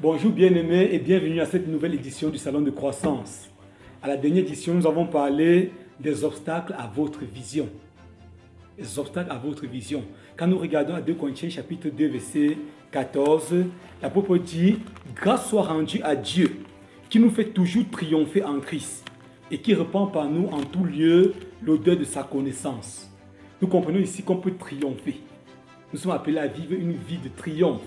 Bonjour bien-aimés et bienvenue à cette nouvelle édition du Salon de Croissance. À la dernière édition, nous avons parlé des obstacles à votre vision. Les obstacles à votre vision. Quand nous regardons à 2 Corinthiens chapitre 2 verset 14, l'apôtre dit « Grâce soit rendue à Dieu qui nous fait toujours triompher en Christ et qui répand par nous en tout lieu l'odeur de sa connaissance. » Nous comprenons ici qu'on peut triompher. Nous sommes appelés à vivre une vie de triomphe.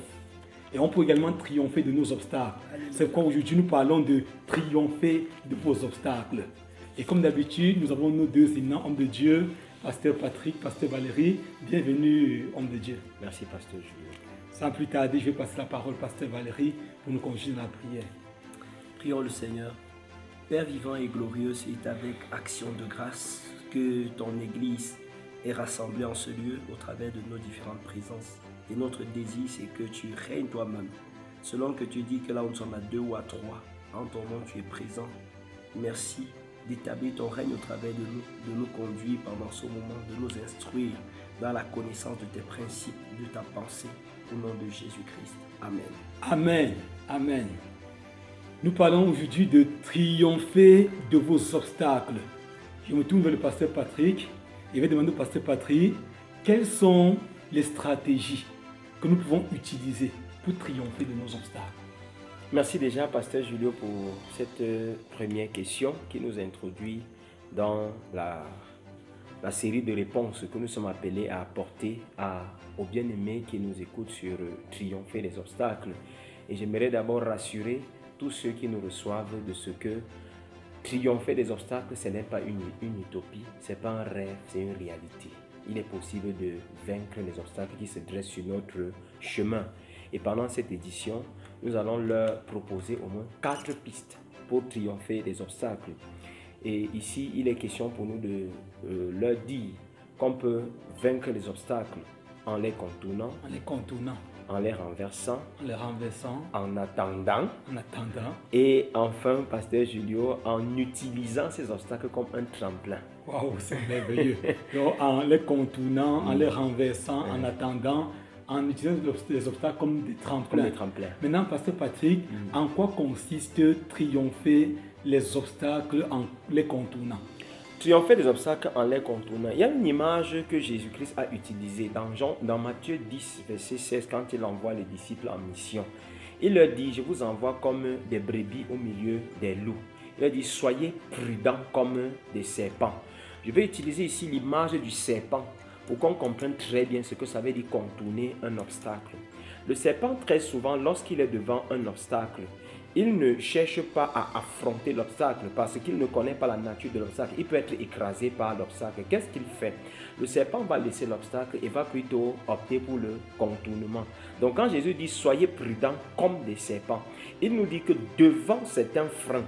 Et on peut également triompher de nos obstacles. C'est pourquoi aujourd'hui nous parlons de triompher de vos obstacles. Et comme d'habitude, nous avons nos deux éminents hommes de Dieu, Pasteur Patrick, Pasteur Valérie. Bienvenue, hommes de Dieu. Merci, Pasteur Julien. Sans plus tarder, je vais passer la parole à Pasteur Valérie pour nous conduire dans la prière. Prions le Seigneur. Père vivant et glorieux, c'est avec action de grâce que ton Église est rassemblée en ce lieu au travers de nos différentes présences. Et notre désir, c'est que tu règnes toi-même. Selon que tu dis que là où nous sommes à 2 ou à 3, en ton nom tu es présent. Merci d'établir ton règne au travers de nous conduire pendant ce moment, de nous instruire dans la connaissance de tes principes, de ta pensée, au nom de Jésus-Christ. Amen. Amen. Amen. Nous parlons aujourd'hui de triompher de vos obstacles. Je me tourne vers le pasteur Patrick et je vais demander au pasteur Patrick quelles sont les stratégies que nous pouvons utiliser pour triompher de nos obstacles. Merci déjà, Pasteur Julio, pour cette première question qui nous introduit dans la série de réponses que nous sommes appelés à apporter aux bien-aimés qui nous écoutent sur triompher des obstacles. Et j'aimerais d'abord rassurer tous ceux qui nous reçoivent de ce que triompher des obstacles, ce n'est pas une utopie, ce n'est pas un rêve, c'est une réalité. Il est possible de vaincre les obstacles qui se dressent sur notre chemin. Et pendant cette édition, nous allons leur proposer au moins 4 pistes pour triompher des obstacles. Et ici, il est question pour nous de leur dire qu'on peut vaincre les obstacles en les contournant, en les renversant, en attendant, et enfin, Pasteur Julio, en utilisant ces obstacles comme un tremplin. Waouh, c'est merveilleux. Donc, en les contournant, en les renversant, en attendant, en utilisant les obstacles comme des tremplins. Maintenant, Pasteur Patrick, en quoi consiste triompher les obstacles en les contournant? Triompher des obstacles en les contournant. Il y a une image que Jésus-Christ a utilisée dans Matthieu 10, verset 16, quand il envoie les disciples en mission. Il leur dit, je vous envoie comme des brebis au milieu des loups. Il leur dit, soyez prudents comme des serpents. Je vais utiliser ici l'image du serpent pour qu'on comprenne très bien ce que ça veut dire contourner un obstacle. Le serpent, très souvent, lorsqu'il est devant un obstacle, il ne cherche pas à affronter l'obstacle parce qu'il ne connaît pas la nature de l'obstacle. Il peut être écrasé par l'obstacle. Qu'est-ce qu'il fait? Le serpent va laisser l'obstacle et va plutôt opter pour le contournement. Donc quand Jésus dit « soyez prudents comme des serpents », il nous dit que devant certains freins,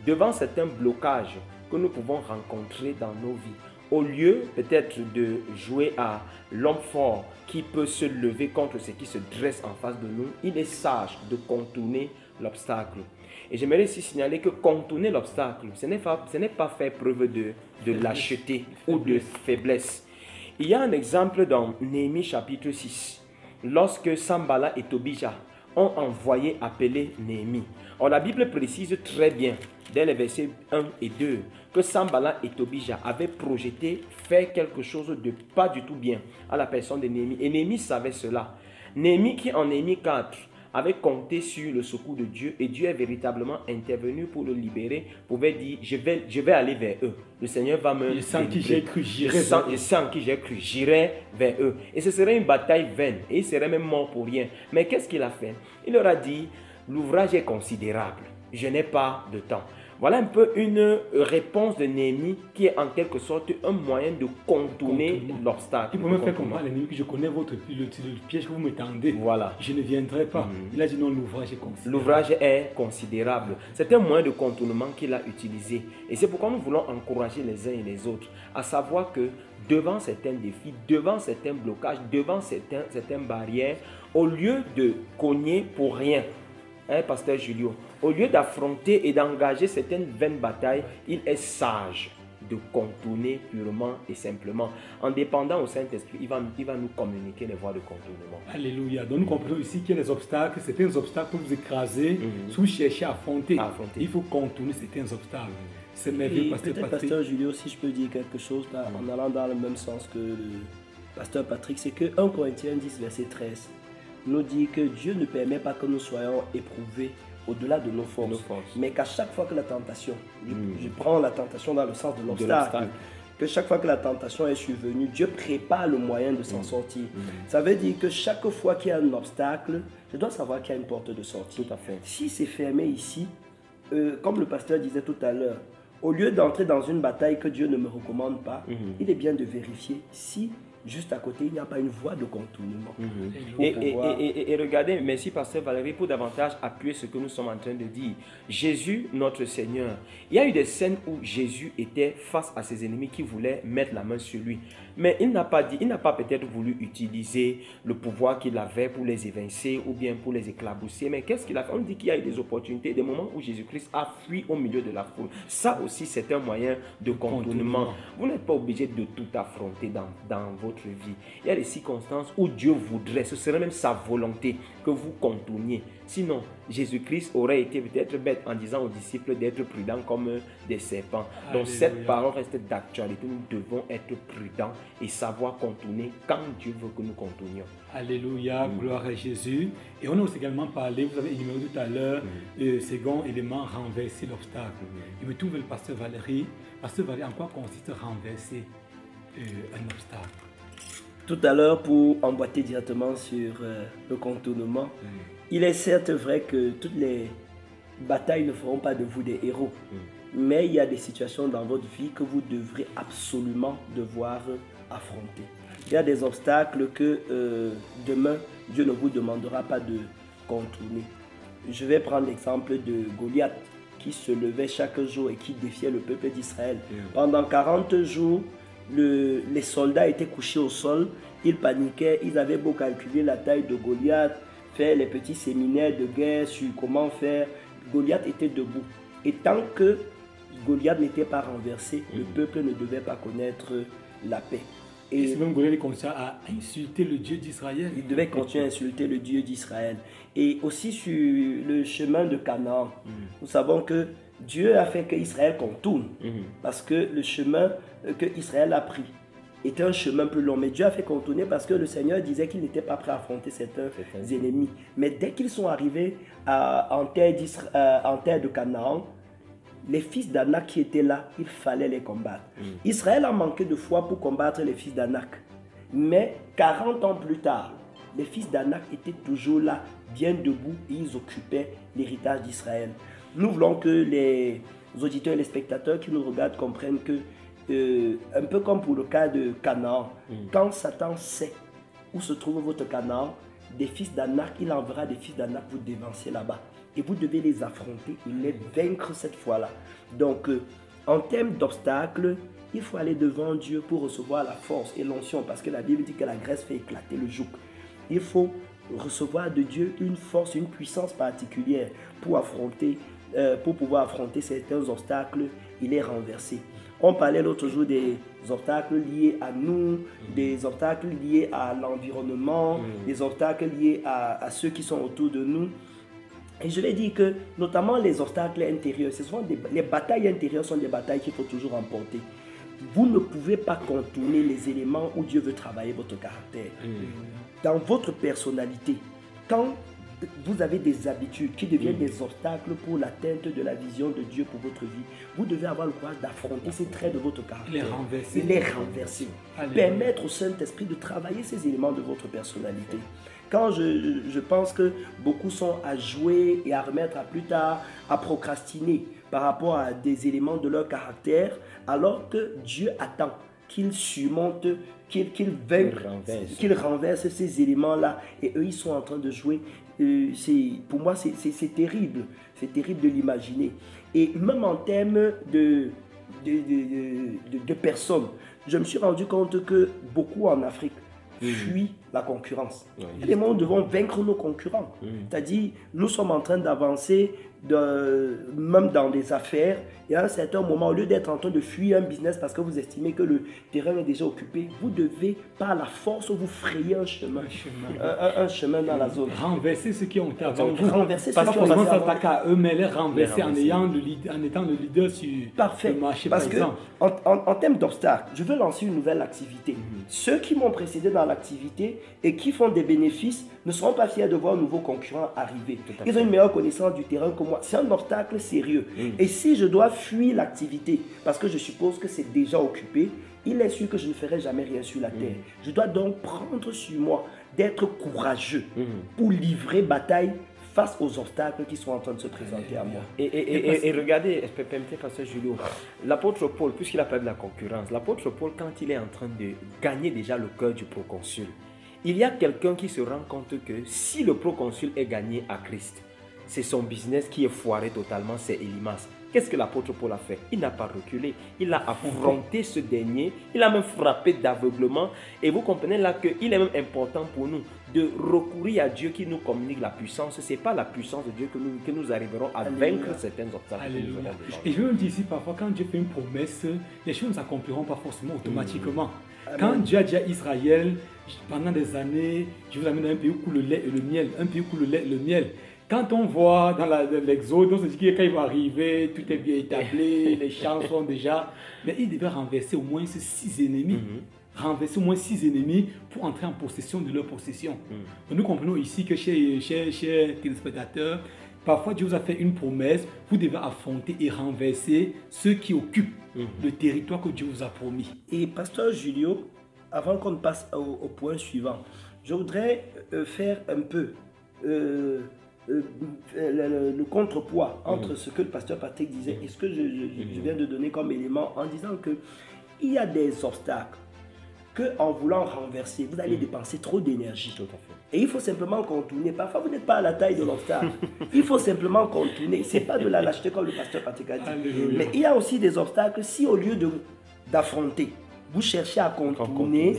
devant certains blocages que nous pouvons rencontrer dans nos vies, au lieu peut-être de jouer à l'homme fort qui peut se lever contre ce qui se dresse en face de nous, il est sage de contourner l'obstacle. Et j'aimerais ici signaler que contourner l'obstacle, ce n'est pas faire preuve de lâcheté ou de faiblesse. Il y a un exemple dans Néhémie chapitre 6, lorsque Sanballat et Tobija ont envoyé appeler Néhémie. Or la Bible précise très bien, dès les versets 1 et 2, que Sanballat et Tobija avaient projeté faire quelque chose de pas du tout bien à la personne de Néhémie. Et Néhémie savait cela. Néhémie qui en Néhémie 4 avait compté sur le secours de Dieu et Dieu est véritablement intervenu pour le libérer, pouvait dire je vais aller vers eux. Le Seigneur va me... Je sens qui j'ai cru, j'irai vers eux. Et ce serait une bataille vaine et il serait même mort pour rien. Mais qu'est-ce qu'il a fait? Il leur a dit, l'ouvrage est considérable, je n'ai pas de temps. Voilà un peu une réponse de Néhémie qui est en quelque sorte un moyen de contourner l'obstacle. Il peut me faire comprendre à l'ennemi que je connais le piège que vous me tendez. Voilà. Je ne viendrai pas. Il a dit non, l'ouvrage est considérable. L'ouvrage est considérable. C'est un moyen de contournement qu'il a utilisé. Et c'est pourquoi nous voulons encourager les uns et les autres à savoir que devant certains défis, devant certains blocages, devant certaines barrières, au lieu de cogner pour rien, hein, Pasteur Julio, au lieu d'affronter et d'engager certaines vaines batailles, il est sage de contourner purement et simplement. En dépendant au Saint-Esprit, il va nous communiquer les voies de contournement. Alléluia. Donc nous comprenons ici qu'il y a des obstacles, certains obstacles pour vous écraser, si vous cherchez à affronter. Il faut contourner certains obstacles. C'est merveilleux, Pasteur Patrick. Pasteur Julio, si je peux dire quelque chose, là, en allant dans le même sens que le Pasteur Patrick, c'est que 1 Corinthiens 10, verset 13, nous dit que Dieu ne permet pas que nous soyons éprouvés au-delà de nos forces. Mais qu'à chaque fois que la tentation, je prends la tentation dans le sens de l'obstacle, que chaque fois que la tentation est survenue, Dieu prépare le moyen de s'en sortir. Ça veut dire que chaque fois qu'il y a un obstacle, je dois savoir qu'il y a une porte de sortie. Tout à fait. Si c'est fermé ici, comme le pasteur disait tout à l'heure, au lieu d'entrer dans une bataille que Dieu ne me recommande pas, il est bien de vérifier si juste à côté, il n'y a pas une voie de contournement. Et regardez, merci Pasteur Valérie pour davantage appuyer ce que nous sommes en train de dire. Jésus, notre Seigneur, il y a eu des scènes où Jésus était face à ses ennemis qui voulaient mettre la main sur lui. Mais il n'a pas peut-être voulu utiliser le pouvoir qu'il avait pour les évincer ou bien pour les éclabousser. Mais qu'est-ce qu'il a fait? On dit qu'il y a eu des opportunités, des moments où Jésus-Christ a fui au milieu de la foule. Ça aussi, c'est un moyen de contournement. Vous n'êtes pas obligé de tout affronter dans votre vie. Il y a des circonstances où Dieu voudrait, ce serait même sa volonté que vous contourniez. Sinon, Jésus-Christ aurait été peut-être bête en disant aux disciples d'être prudents comme des serpents. Donc cette parole reste d'actualité. Nous devons être prudents et savoir contourner quand Dieu veut que nous contournions. Alléluia, gloire à Jésus. Et on a aussi également parlé, vous avez énuméré tout à l'heure, second élément, renverser l'obstacle. Je me trouve le pasteur Valérie. Pasteur Valérie, en quoi consiste renverser un obstacle? Tout à l'heure, pour emboîter directement sur le contournement, il est certes vrai que toutes les batailles ne feront pas de vous des héros. Mais il y a des situations dans votre vie que vous devrez absolument devoir affronter. Il y a des obstacles que demain, Dieu ne vous demandera pas de contourner. Je vais prendre l'exemple de Goliath qui se levait chaque jour et qui défiait le peuple d'Israël. Pendant 40 jours, les soldats étaient couchés au sol, ils paniquaient, ils avaient beau calculer la taille de Goliath, faire les petits séminaires de guerre sur comment faire. Goliath était debout. Et tant que Goliath n'était pas renversé, le peuple ne devait pas connaître la paix. Et c'est même Goliath qui continue à insulter le Dieu d'Israël. Il devait continuer à insulter le Dieu d'Israël. Et aussi sur le chemin de Canaan, nous savons que Dieu a fait qu'Israël contourne. Parce que le chemin que Israël a pris était un chemin plus long. Mais Dieu a fait contourner parce que le Seigneur disait qu'il n'était pas prêt à affronter certains ennemis. Mais dès qu'ils sont arrivés en terre de Canaan, les fils d'Anak qui étaient là, il fallait les combattre. Israël a manqué de foi pour combattre les fils d'Anak. Mais 40 ans plus tard, les fils d'Anak étaient toujours là, bien debout, et ils occupaient l'héritage d'Israël. Nous voulons que les auditeurs et les spectateurs qui nous regardent comprennent que, un peu comme pour le cas de Canaan, quand Satan sait où se trouve votre Canaan, des fils d'Anak, il enverra des fils d'Anak vous dévancer là-bas. Et vous devez les affronter et les vaincre cette fois-là. Donc, en termes d'obstacles, il faut aller devant Dieu pour recevoir la force et l'onction, parce que la Bible dit que la graisse fait éclater le joug. Il faut recevoir de Dieu une force, une puissance particulière pour pouvoir affronter certains obstacles et les renverser. On parlait l'autre jour des obstacles liés à nous, des obstacles liés à l'environnement, des obstacles liés à ceux qui sont autour de nous. Et je l'ai dit que, notamment les obstacles intérieurs, les batailles intérieures sont des batailles qu'il faut toujours remporter. Vous ne pouvez pas contourner les éléments où Dieu veut travailler votre caractère. Dans votre personnalité, quand vous avez des habitudes qui deviennent des obstacles pour l'atteinte de la vision de Dieu pour votre vie, vous devez avoir le courage d'affronter ces traits de votre caractère. Les renverser. Permettre au Saint-Esprit de travailler ces éléments de votre personnalité. Quand je pense que beaucoup sont à jouer et à remettre à plus tard, à procrastiner par rapport à des éléments de leur caractère, alors que Dieu attend qu'ils surmontent, qu'ils renversent ces éléments-là. Et eux, ils sont en train de jouer. Pour moi, c'est terrible. C'est terrible de l'imaginer. Et même en termes de personnes, je me suis rendu compte que beaucoup en Afrique fuient la concurrence. Et nous devons vaincre nos concurrents. C'est-à-dire, nous sommes en train d'avancer, même dans des affaires, et à un certain moment, au lieu d'être en train de fuir un business parce que vous estimez que le terrain est déjà occupé, vous devez, par la force, vous frayer un chemin. Un chemin dans la zone. Renverser ceux qui ont été avant vous. Renverser Pas forcément s'attaquer à eux, mais les renverser en étant le leader sur le marché, parce par exemple. En termes d'obstacles, je veux lancer une nouvelle activité. Ceux qui m'ont précédé dans l'activité et qui font des bénéfices ne seront pas fiers de voir un nouveau concurrent arriver. Ils ont une meilleure connaissance du terrain que moi. C'est un obstacle sérieux. Et si je dois fuir l'activité, parce que je suppose que c'est déjà occupé, il est sûr que je ne ferai jamais rien sur la terre. Je dois donc prendre sur moi d'être courageux pour livrer bataille face aux obstacles qui sont en train de se présenter à moi. Et regardez, permettez, pasteur Julio, l'apôtre Paul, puisqu'il a parlé de la concurrence, l'apôtre Paul, quand il est en train de gagner déjà le cœur du proconsul, il y a quelqu'un qui se rend compte que si le proconsul est gagné à Christ, c'est son business qui est foiré totalement, c'est Élymas. Qu'est-ce que l'apôtre Paul a fait? Il n'a pas reculé, il a affronté ce dernier, il a même frappé d'aveuglement. Et vous comprenez là qu'il est même important pour nous de recourir à Dieu qui nous communique la puissance. Ce n'est pas la puissance de Dieu que nous arriverons à vaincre certains obstacles. Et je veux dire ici, parfois, quand Dieu fait une promesse, les choses ne s'accompliront pas forcément automatiquement. Quand Dieu a dit à Israël, pendant des années, je vous amène dans un pays où coule le lait et le miel, un pays où coule le lait et le miel. Quand on voit dans l'Exode, on se dit que quand il va arriver, tout est bien établi, les champs sont déjà... Mais il devait renverser au moins ces 6 ennemis. Renverser au moins 6 ennemis pour entrer en possession de leur possession. Nous comprenons ici que chez téléspectateurs, parfois Dieu vous a fait une promesse, vous devez affronter et renverser ceux qui occupent le territoire que Dieu vous a promis. Et pasteur Julio, avant qu'on passe au point suivant, je voudrais faire un peu... le contrepoids entre ce que le pasteur Patrick disait et ce que je viens de donner comme élément en disant que il y a des obstacles que en voulant renverser, vous allez dépenser trop d'énergie. Et il faut simplement contourner. Parfois, vous n'êtes pas à la taille de l'obstacle. Il faut simplement contourner. Ce n'est pas de la lâcheté comme le pasteur Patrick a dit. Alléluia. Mais il y a aussi des obstacles si au lieu d'affronter, vous cherchez à contourner,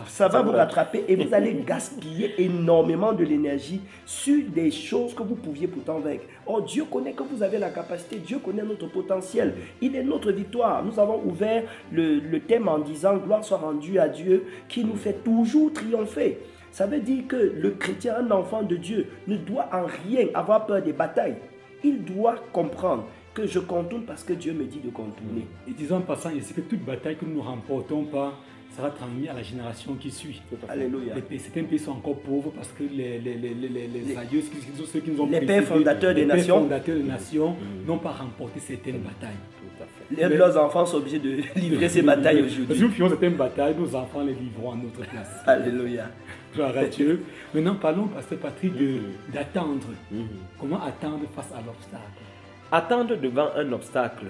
ça va vous rattraper et vous allez gaspiller énormément de l'énergie sur des choses que vous pouviez pourtant vaincre. Oh, Dieu connaît que vous avez la capacité, Dieu connaît notre potentiel, il est notre victoire. Nous avons ouvert le thème en disant « Gloire soit rendue à Dieu qui nous fait toujours triompher ». Ça veut dire que le chrétien, un enfant de Dieu, ne doit en rien avoir peur des batailles. Il doit comprendre que je contourne parce que Dieu me dit de contourner. Et disons en passant ici que toute bataille que nous ne remportons pas sera transmise à la génération qui suit. Alléluia. Certains pays sont encore pauvres parce que les aïeux, ceux qui nous ont les pères fondateurs des nations n'ont pas remporté certaines batailles. Tout à fait. Leurs enfants sont obligés de livrer ces batailles aujourd'hui. Si nous faisons certaines batailles, nos enfants les livreront à notre place. Alléluia. Gloire à Dieu. Maintenant, parlons, pasteur Patrick, d'attendre. Comment attendre face à l'obstacle? Attendre devant un obstacle.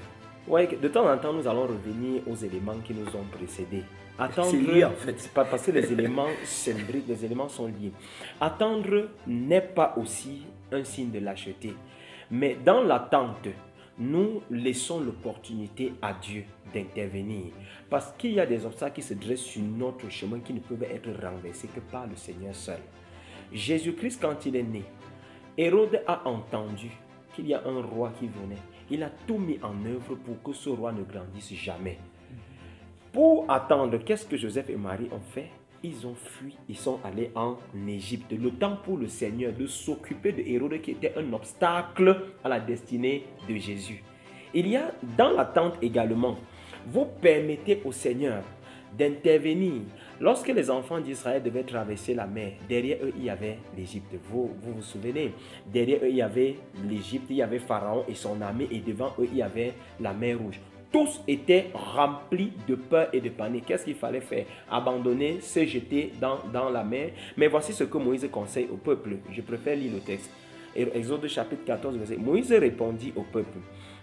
Ouais, de temps en temps, nous allons revenir aux éléments qui nous ont précédés. Attendre, c'est lié en fait. Parce que les éléments s'imbriquent, les éléments sont liés. Attendre n'est pas aussi un signe de lâcheté. Mais dans l'attente, nous laissons l'opportunité à Dieu d'intervenir. Parce qu'il y a des obstacles qui se dressent sur notre chemin qui ne peuvent être renversés que par le Seigneur seul. Jésus-Christ, quand il est né, Hérode a entendu qu'il y a un roi qui venait. Il a tout mis en œuvre pour que ce roi ne grandisse jamais. Pour attendre, qu'est-ce que Joseph et Marie ont fait? Ils ont fui, ils sont allés en Égypte. Le temps pour le Seigneur de s'occuper de Hérode qui était un obstacle à la destinée de Jésus. Il y a dans l'attente également, vous permettez au Seigneur d'intervenir. Lorsque les enfants d'Israël devaient traverser la mer, derrière eux, il y avait l'Égypte. Vous souvenez? Derrière eux, il y avait l'Égypte, il y avait Pharaon et son armée, et devant eux, il y avait la mer Rouge. Tous étaient remplis de peur et de panique. Qu'est-ce qu'il fallait faire? Abandonner, se jeter dans la mer. Mais voici ce que Moïse conseille au peuple. Je préfère lire le texte. Exode chapitre 14, verset. Moïse répondit au peuple: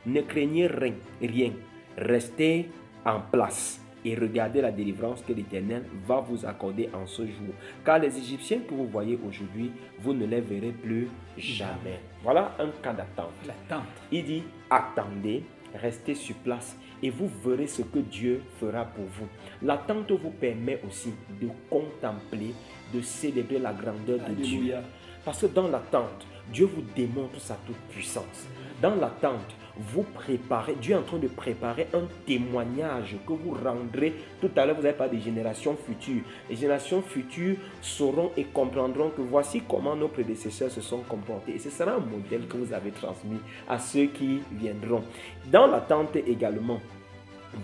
ne craignez rien, restez en place et regardez la délivrance que l'Éternel va vous accorder en ce jour. Car les Égyptiens que vous voyez aujourd'hui, vous ne les verrez plus jamais. Voilà un cas d'attente. L'attente. Il dit: attendez, restez sur place et vous verrez ce que Dieu fera pour vous. L'attente vous permet aussi de contempler, de célébrer la grandeur de Dieu. Alléluia. Parce que dans l'attente, Dieu vous démontre sa toute puissance. Dans l'attente, vous préparez, Dieu est en train de préparer un témoignage que vous rendrez. Tout à l'heure, vous avez parlé des générations futures. Les générations futures sauront et comprendront que voici comment nos prédécesseurs se sont comportés. Et ce sera un modèle que vous avez transmis à ceux qui viendront. Dans l'attente également,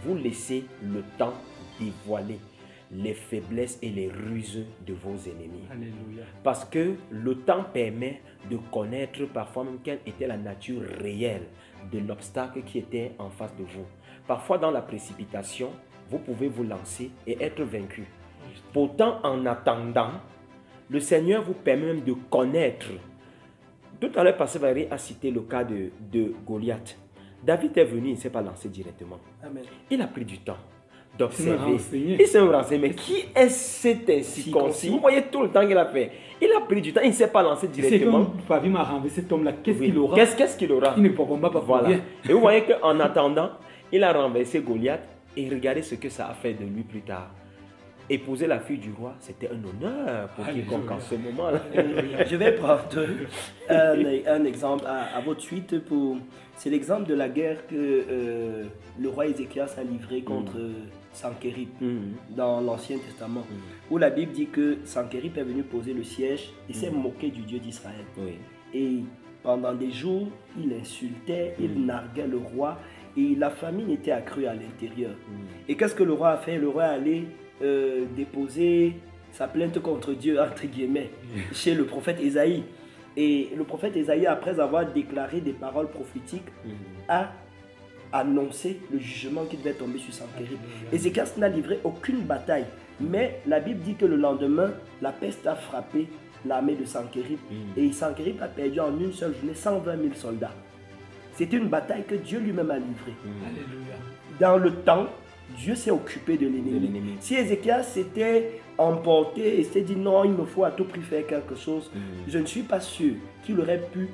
vous laissez le temps dévoiler les faiblesses et les ruses de vos ennemis. Alléluia. Parce que le temps permet de connaître parfois même quelle était la nature réelle de l'obstacle qui était en face de vous. Parfois dans la précipitation, vous pouvez vous lancer et être vaincu. Pourtant, en attendant, le Seigneur vous permet même de connaître. Tout à l'heure, Pasteur Valérie a cité le cas de Goliath. David est venu, il ne s'est pas lancé directement. Amen. Il a pris du temps d'observer. renseigné. Il s'est renseigné. Mais qui est cet incirconcis? Vous voyez tout le temps qu'il a fait. Il a pris du temps, il ne s'est pas lancé C'est directement. comme Fabi m'a renversé cet homme-là. Qu'est-ce Oui. qu'il aura? Qu'est-ce qu'il aura? Il ne combat pas pour Voilà. rien. Et vous voyez qu'en attendant, il a renversé Goliath et regardez ce que ça a fait de lui plus tard. Épouser la fille du roi, c'était un honneur pour Alléluia. quiconque en ce moment-là. Je vais prendre un exemple à votre suite. C'est l'exemple de la guerre que le roi Ézéchias a livrée contre Sanchérib dans l'Ancien Testament, où la Bible dit que Sanchérib est venu poser le siège et s'est moqué du Dieu d'Israël. Oui. Et pendant des jours, il insultait, il narguait le roi et la famine était accrue à l'intérieur. Et qu'est-ce que le roi a fait? Le roi est allé déposer sa plainte contre Dieu, entre guillemets, chez le prophète Ésaïe. Et le prophète Ésaïe, après avoir déclaré des paroles prophétiques, a annoncé le jugement qui devait tomber sur Sanchérib. Ézéchias n'a livré aucune bataille, mais la Bible dit que le lendemain, la peste a frappé l'armée de Sanchérib. Et Sanchérib a perdu en une seule journée 120 000 soldats. C'était une bataille que Dieu lui-même a livrée. Alléluia. Dans le temps, Dieu s'est occupé de l'ennemi. Si Ézéchias s'était emporté et s'était dit non, il me faut à tout prix faire quelque chose, je ne suis pas sûr qu'il aurait pu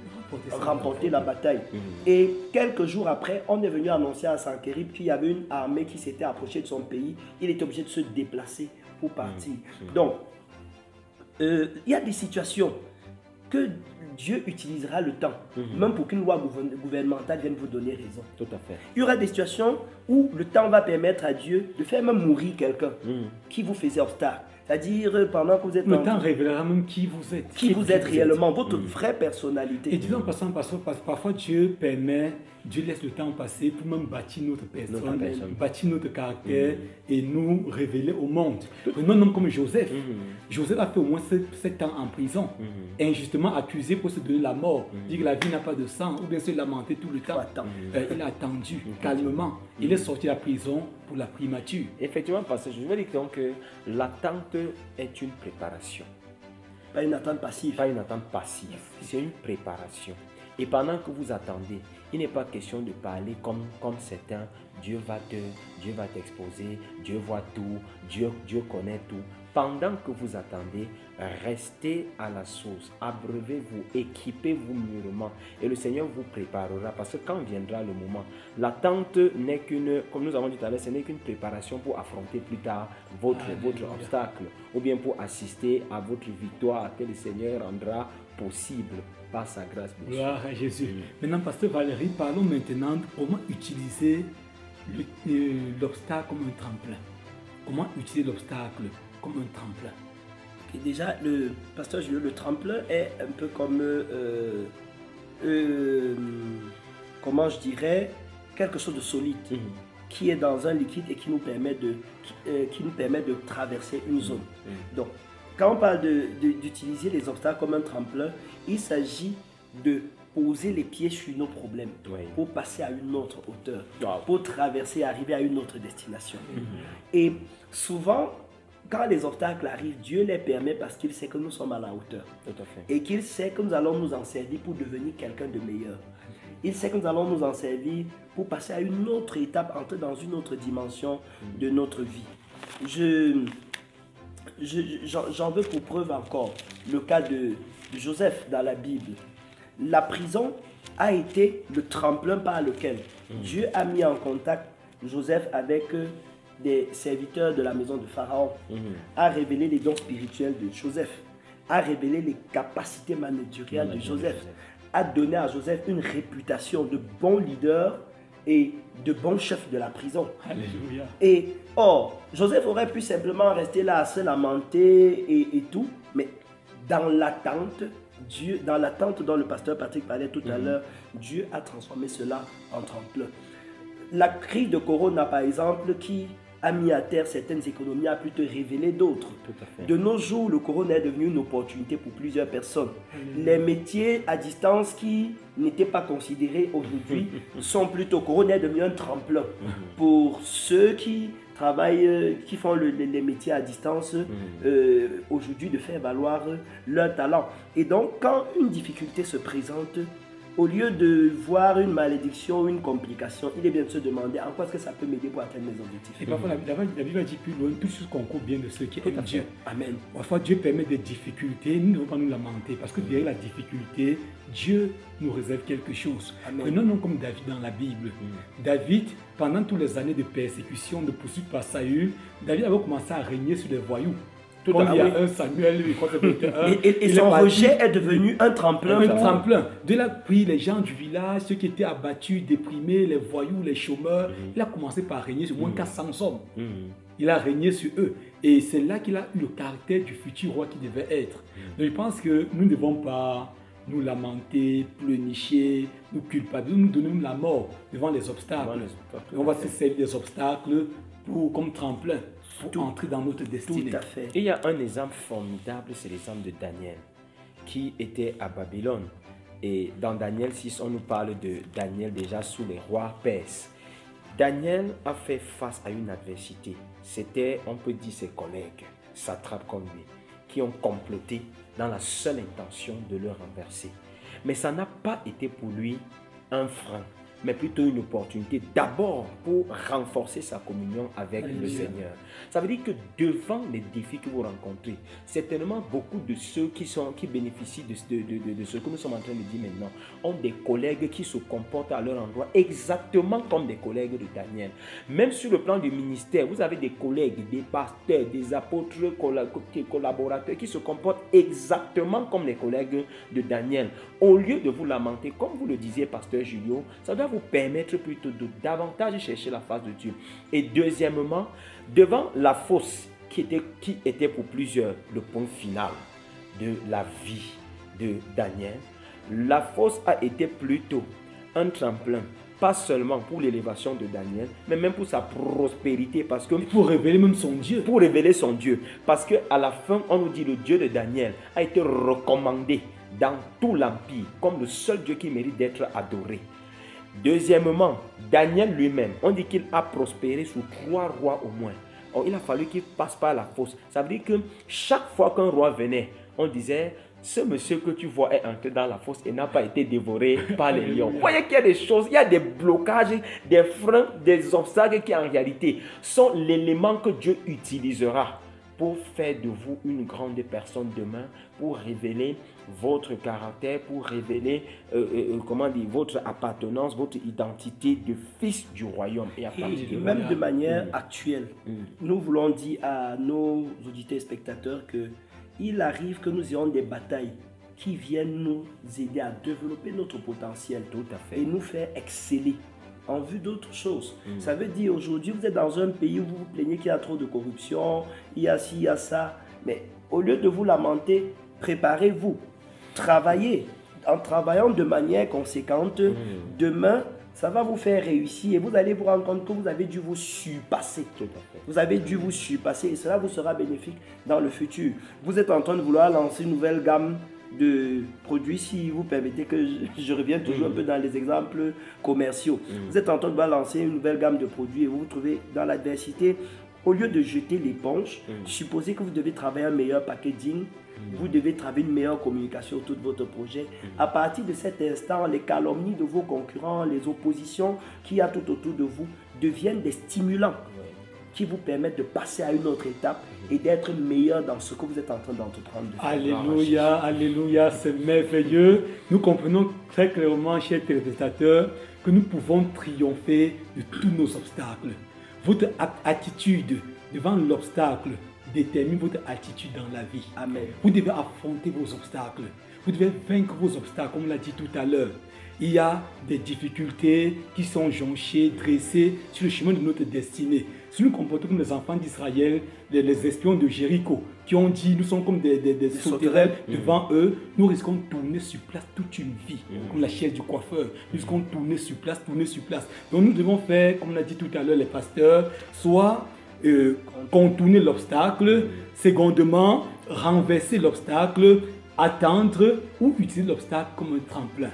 remporter la bataille. Et quelques jours après, on est venu annoncer à Sanchérib qu'il y avait une armée qui s'était approchée de son pays. Il était obligé de se déplacer pour partir. Donc, il y a des situations que Dieu utilisera le temps, même pour qu'une loi gouvernementale vienne vous donner raison. Tout à fait. Il y aura des situations où le temps va permettre à Dieu de faire même mourir quelqu'un qui vous faisait obstacle. C'est-à-dire, pendant que vous êtes Le temps révélera même qui vous êtes. qui vous êtes réellement, votre vraie personnalité. Et disons passant, parfois Dieu permet, Dieu laisse le temps passer pour même bâtir notre personne, bâtir notre caractère et nous révéler au monde. Prenons un homme comme Joseph. Joseph a fait au moins 7 ans en prison, injustement accusé pour se donner la mort. Dit que la vie n'a pas de sang, ou bien se lamenter tout le temps. Il a attendu calmement. Il est sorti de la prison pour la primature. Effectivement, parce que je veux dire donc que l'attente est une préparation. Pas une attente passive. Pas une attente passive, c'est une préparation. Et pendant que vous attendez, il n'est pas question de parler comme certains. Dieu va t'exposer, Dieu voit tout, Dieu connaît tout. Pendant que vous attendez, restez à la source, abreuvez-vous, équipez-vous mûrement et le Seigneur vous préparera parce que quand viendra le moment, l'attente n'est qu'une, comme nous avons dit tout à l'heure, ce n'est qu'une préparation pour affronter plus tard votre obstacle ou bien pour assister à votre victoire que le Seigneur rendra possible par sa grâce. Gloire à Jésus. Maintenant, Pasteur Valérie, parlons maintenant de comment utiliser l'obstacle comme un tremplin. Comment utiliser l'obstacle comme un tremplin. Et déjà, le pasteur Julien, le tremplin est un peu comme, comment je dirais, quelque chose de solide qui est dans un liquide et qui nous permet de traverser une zone. Donc, quand on parle d'utiliser les obstacles comme un tremplin, il s'agit de poser les pieds sur nos problèmes pour passer à une autre hauteur, pour traverser, arriver à une autre destination. Et souvent, quand les obstacles arrivent, Dieu les permet parce qu'il sait que nous sommes à la hauteur. Tout à fait. Et qu'il sait que nous allons nous en servir pour devenir quelqu'un de meilleur. Il sait que nous allons nous en servir pour passer à une autre étape, entrer dans une autre dimension de notre vie. J'en veux pour preuve encore le cas de Joseph dans la Bible. La prison a été le tremplin par lequel Dieu a mis en contact Joseph avec des serviteurs de la maison de Pharaon, a révélé les dons spirituels de Joseph, a révélé les capacités managériales de Joseph, a donné à Joseph une réputation de bon leader et de bon chef de la prison. Alléluia. Et Joseph aurait pu simplement rester là à se lamenter et tout, mais dans l'attente, dans l'attente dont le pasteur Patrick parlait tout à l'heure, Dieu a transformé cela en tremplin. La crise de Corona, par exemple, qui a mis à terre certaines économies, a plutôt révélé d'autres. De nos jours, le Corona est devenu une opportunité pour plusieurs personnes. Les métiers à distance qui n'étaient pas considérés aujourd'hui sont plutôt, Corona est devenu un tremplin pour ceux qui travaillent, qui font les métiers à distance, aujourd'hui de faire valoir leur talent. Et donc, quand une difficulté se présente, au lieu de voir une malédiction, une complication, il est bien de se demander en quoi est-ce que ça peut m'aider pour atteindre mes objectifs. Et parfois, la Bible dit plus loin, tout ce concourt bien de ceux qui aiment Dieu. Amen. Parfois, Dieu permet des difficultés, nous ne devons pas nous lamenter, parce que derrière la difficulté, Dieu nous réserve quelque chose. Prenons comme David dans la Bible. David, pendant toutes les années de persécution, de poursuite par Saül, David avait commencé à régner sur les voyous. Comme il y a un Samuel, et son rejet est devenu un tremplin. Un tremplin. Dieu a pris les gens du village, ceux qui étaient abattus, déprimés, les voyous, les chômeurs. Il a commencé par régner sur moins 400 hommes. Il a régné sur eux. Et c'est là qu'il a eu le caractère du futur roi qui devait être. Donc je pense que nous ne devons pas nous lamenter, pleurnicher, nous culpabiliser, nous donner la mort devant les obstacles. On va se servir des obstacles comme tremplin. Pour entrer dans notre destinée. Tout à fait. Et il y a un exemple formidable, c'est l'exemple de Daniel, qui était à Babylone. Et dans Daniel 6, on nous parle de Daniel déjà sous les rois perses. Daniel a fait face à une adversité. C'était, on peut dire, ses collègues, satrapes comme lui, qui ont comploté dans la seule intention de le renverser. Mais ça n'a pas été pour lui un frein, mais plutôt une opportunité d'abord pour renforcer sa communion avec le Seigneur. Ça veut dire que devant les défis que vous rencontrez, certainement beaucoup de ceux qui bénéficient de ce que nous sommes en train de dire maintenant ont des collègues qui se comportent à leur endroit exactement comme des collègues de Daniel. Même sur le plan du ministère, vous avez des collègues, des pasteurs, des apôtres, collaborateurs qui se comportent exactement comme les collègues de Daniel. Au lieu de vous lamenter, comme vous le disiez, pasteur Julio, ça doit vous permettre plutôt de davantage chercher la face de Dieu. Et deuxièmement, devant la fosse qui était pour plusieurs le point final de la vie de Daniel, la fosse a été plutôt un tremplin, pas seulement pour l'élévation de Daniel, mais même pour sa prospérité, parce que pour révéler même son Dieu. Pour révéler son Dieu, parce que à la fin, on nous dit le Dieu de Daniel a été recommandé dans tout l'empire comme le seul Dieu qui mérite d'être adoré. Deuxièmement, Daniel lui-même, on dit qu'il a prospéré sous 3 rois au moins. Or, il a fallu qu'il passe par la fosse. Ça veut dire que chaque fois qu'un roi venait, on disait, ce monsieur que tu vois est entré dans la fosse et n'a pas été dévoré par les lions. Vous voyez qu'il y a des choses, il y a des blocages, des freins, des obstacles qui en réalité sont l'élément que Dieu utilisera pour faire de vous une grande personne demain, pour révéler votre caractère, pour révéler votre appartenance, votre identité de fils du royaume. Et à partir de même de manière actuelle, nous voulons dire à nos auditeurs et spectateurs que il arrive que nous ayons des batailles qui viennent nous aider à développer notre potentiel. Tout à fait. Et nous faire exceller en vue d'autres choses. Ça veut dire aujourd'hui, vous êtes dans un pays où vous vous plaignez qu'il y a trop de corruption, il y a ci, il y a ça. Mais au lieu de vous lamenter, préparez-vous. Travaillez. En travaillant de manière conséquente, demain, ça va vous faire réussir et vous allez vous rendre compte que vous avez dû vous surpasser. Tout à fait. Vous avez dû vous surpasser et cela vous sera bénéfique dans le futur. Vous êtes en train de vouloir lancer une nouvelle gamme de produits, si vous permettez que je revienne toujours un peu dans les exemples commerciaux. Vous êtes en train de vouloir lancer une nouvelle gamme de produits et vous vous trouvez dans l'adversité. Au lieu de jeter l'éponge, supposez que vous devez travailler un meilleur packaging, vous devez travailler une meilleure communication autour de votre projet. À partir de cet instant, les calomnies de vos concurrents, les oppositions qu'il y a tout autour de vous deviennent des stimulants qui vous permettent de passer à une autre étape et d'être meilleur dans ce que vous êtes en train d'entreprendre de faire. Alléluia, alléluia, c'est merveilleux. Nous comprenons très clairement, chers téléspectateurs, que nous pouvons triompher de tous nos obstacles. Votre attitude devant l'obstacle détermine votre attitude dans la vie. Amen. Vous devez affronter vos obstacles. Vous devez vaincre vos obstacles, comme on l'a dit tout à l'heure. Il y a des difficultés qui sont jonchées, dressées sur le chemin de notre destinée. Si nous comportons comme les enfants d'Israël, les espions de Jéricho, qui ont dit, nous sommes comme des sauterelles devant eux, nous risquons de tourner sur place toute une vie, comme la chaise du coiffeur. Nous risquons de tourner sur place, tourner sur place. Donc nous devons faire, comme on l'a dit tout à l'heure, les pasteurs, soit contourner l'obstacle, secondement, renverser l'obstacle, attendre ou utiliser l'obstacle comme un tremplin.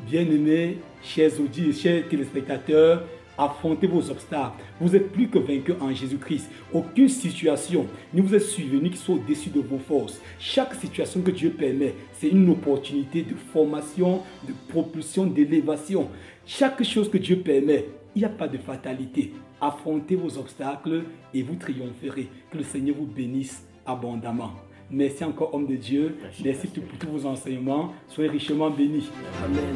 Bien-aimés, chers auditeurs, chers téléspectateurs, affrontez vos obstacles. Vous êtes plus que vainqueurs en Jésus-Christ. Aucune situation ne vous est survenue qui soit au-dessus de vos forces. Chaque situation que Dieu permet, c'est une opportunité de formation, de propulsion, d'élévation. Chaque chose que Dieu permet, il n'y a pas de fatalité. Affrontez vos obstacles et vous triompherez. Que le Seigneur vous bénisse abondamment. Merci encore, homme de Dieu. Merci pour tous vos enseignements. Soyez richement bénis. Amen.